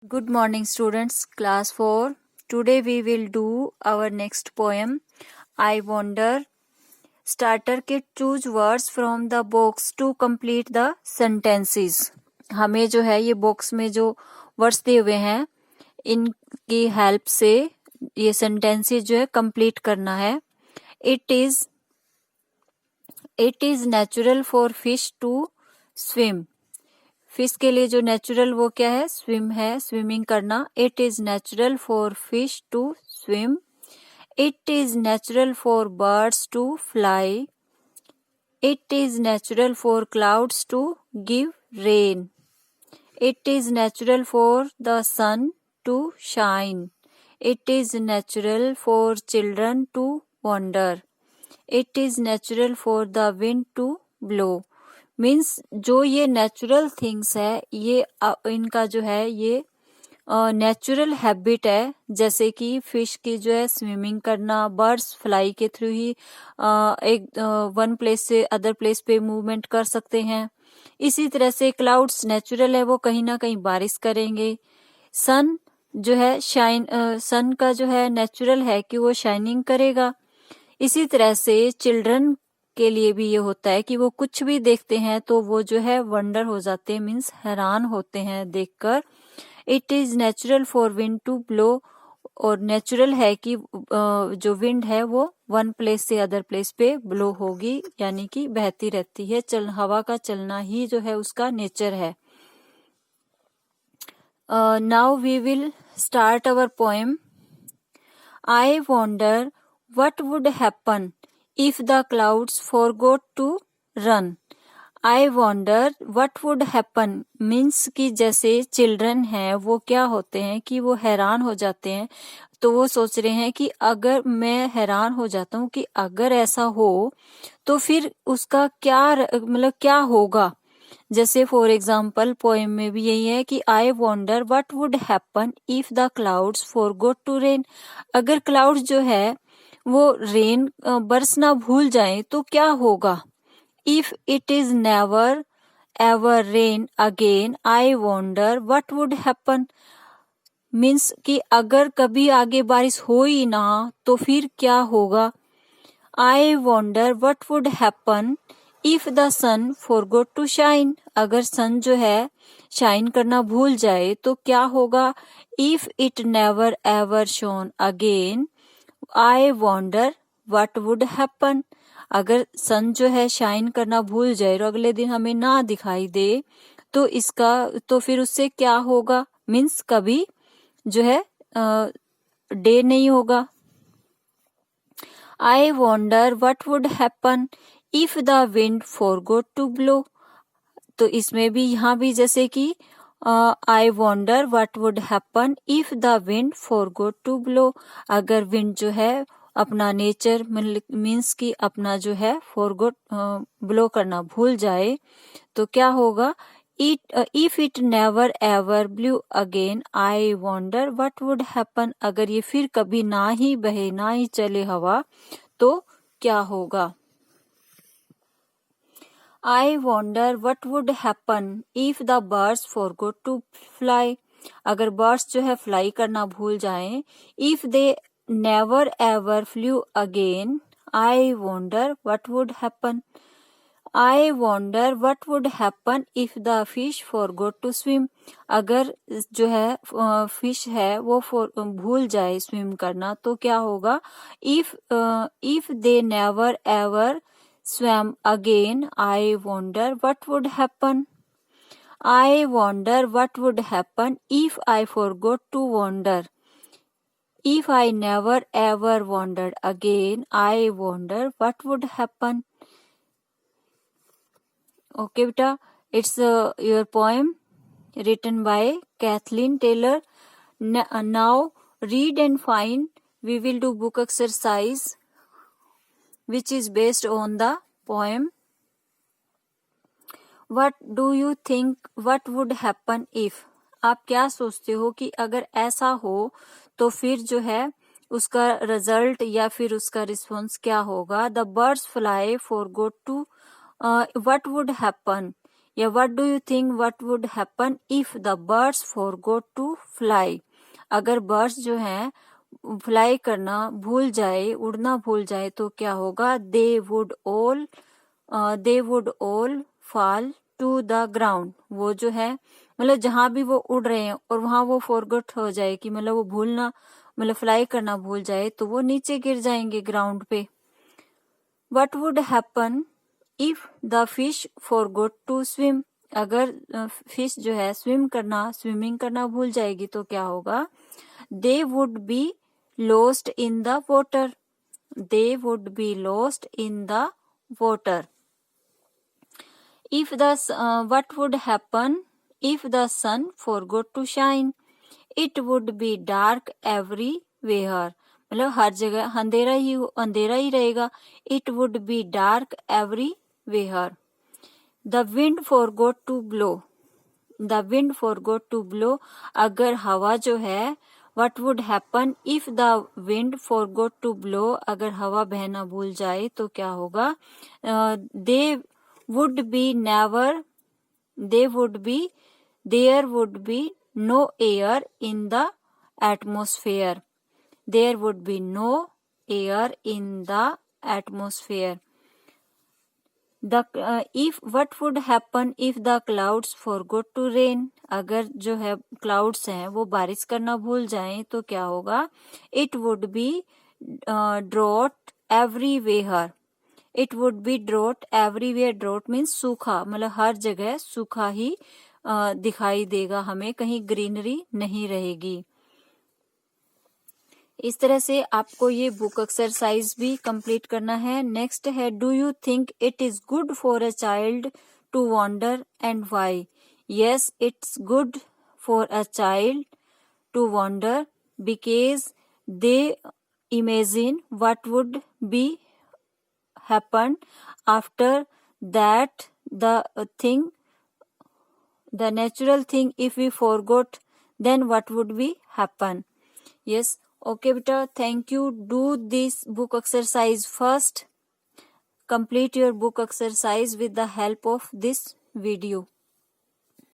Good morning, students. Class 4. Today we will do our next poem. I wonder. Starter kit, choose words from the box to complete the sentences. हमें जो है ये box में जो words दिए हुए हैं इनकी हेल्प से ये सेंटेंसेस जो है कंप्लीट करना है. It is natural for fish to swim. Fish के लिए जो नेचुरल वो क्या है, स्विम है, स्विमिंग करना. It is natural for fish to swim. It is natural for birds to fly. It is natural for clouds to give rain. It is natural for the sun to shine. It is natural for children to wonder. It is natural for the wind to blow. Means जो ये natural things है ये इनका जो है ये natural habit है. जैसे कि फिश की जो है स्विमिंग करना, बर्ड्स फ्लाई के थ्रू ही एक वन प्लेस से अदर प्लेस पे मूवमेंट कर सकते हैं. इसी तरह से क्लाउड्स नेचुरल है, वो कहीं ना कहीं बारिश करेंगे. सन जो है सन का जो है नेचुरल है कि वो शाइनिंग करेगा. इसी तरह से चिल्ड्रन के लिए भी ये होता है कि वो कुछ भी देखते हैं तो वो जो है वंडर हो जाते हैं, मीन्स हैरान होते हैं देखकर. It is natural for wind to blow. और नेचुरल है कि जो विंड है वो वन प्लेस से अदर प्लेस पे ब्लो होगी, यानी कि बहती रहती है. हवा का चलना ही जो है उसका नेचर है. Now we will start our poem. I wonder what would happen if the clouds forgot to run. I wonder what would happen means कि जैसे चिल्ड्रन है वो क्या होते हैं कि वो हैरान हो जाते हैं. तो वो सोच रहे हैं कि अगर मैं हैरान हो जाता हूँ कि अगर ऐसा हो तो फिर उसका क्या मतलब क्या होगा. जैसे फॉर एग्जाम्पल पोएम में भी यही है कि I wonder what would happen if the clouds forgot to rain. अगर क्लाउड्स जो है वो रेन बरसना भूल जाए तो क्या होगा. If it is never ever rain again I wonder what would happen means कि अगर कभी आगे बारिश हो ही ना तो फिर क्या होगा. I wonder what would happen if the sun forgot to shine. अगर सन जो है शाइन करना भूल जाए तो क्या होगा. If it never ever shone again I wonder what would happen. अगर सन जो है शाइन करना भूल जाए और अगले दिन हमें ना दिखाई दे तो तो फिर उससे क्या होगा. मीन्स कभी जो है डे नहीं होगा. I wonder what would happen if the wind forgot to blow. तो इसमें भी यहाँ भी जैसे कि I wonder what would happen if the wind forgot to blow. अगर विंड जो है अपना नेचर मीन्स कि अपना जो है फॉरगॉट ब्लो करना भूल जाए तो क्या होगा. If it never ever blew again I wonder what would happen. अगर ये फिर कभी ना ही बहे ना ही चले हवा तो क्या होगा. I wonder what would happen if the birds forgot to fly. अगर बर्ड्स जो है फ्लाई करना भूल जाएं. If they never ever flew again, I wonder what would happen. I wonder what would happen if the fish forgot to swim. अगर जो है fish है वो भूल जाए स्विम करना तो क्या होगा. If they never ever swam again, I wonder what would happen. I wonder what would happen if I forgot to wander. If I never ever wandered again, I wonder what would happen. Okay, beta, it's your poem written by Kathleen Taylor. Now read and find. We will do book exercise which is based on the poem. What do you think what would happen if? आप क्या सोचते हो कि अगर ऐसा हो तो फिर जो है उसका रिजल्ट या फिर उसका रिस्पॉन्स क्या होगा. The birds fly forgot to what would happen या what do you think what would happen if the birds forgot to fly? अगर बर्ड्स जो हैं फ्लाई करना भूल जाए, उड़ना भूल जाए तो क्या होगा? they would all fall to the ground. वो जो है मतलब जहां भी वो उड़ रहे हैं और वहां वो फॉरगेट हो जाए कि मतलब वो भूलना मतलब फ्लाई करना भूल जाए तो वो नीचे गिर जाएंगे ग्राउंड पे. What would happen if the fish forgot to swim? अगर फिश जो है स्विमिंग करना भूल जाएगी तो क्या होगा? They would be lost in the water. They would be lost in the water. What would happen if the sun forgot to shine? It would be dark everywhere. मतलब हर जगह अंधेरा ही रहेगा. It would be dark everywhere. The wind forgot to blow. The wind forgot to blow. अगर हवा जो है what would happen if the wind forgot to blow? अगर हवा बहना भूल जाए तो क्या होगा? There would be no air in the atmosphere. There would be no air in the atmosphere. What would happen if the clouds forgot to rain? अगर जो है क्लाउड्स हैं वो बारिश करना भूल जाएं तो क्या होगा? It would be drought everywhere. It would be drought everywhere. Drought means सूखा, मतलब हर जगह सूखा ही दिखाई देगा हमें, कहीं ग्रीनरी नहीं रहेगी. इस तरह से आपको ये बुक एक्सरसाइज भी कंप्लीट करना है. नेक्स्ट है do you think it is good for a child to wonder and why? Yes, it's good for a child to wonder because they imagine what would be happen after that the natural thing. If we forgot, then what would be happen? Yes. Okay beta, thank you. Do this book exercise first. Complete your book exercise with the help of this video.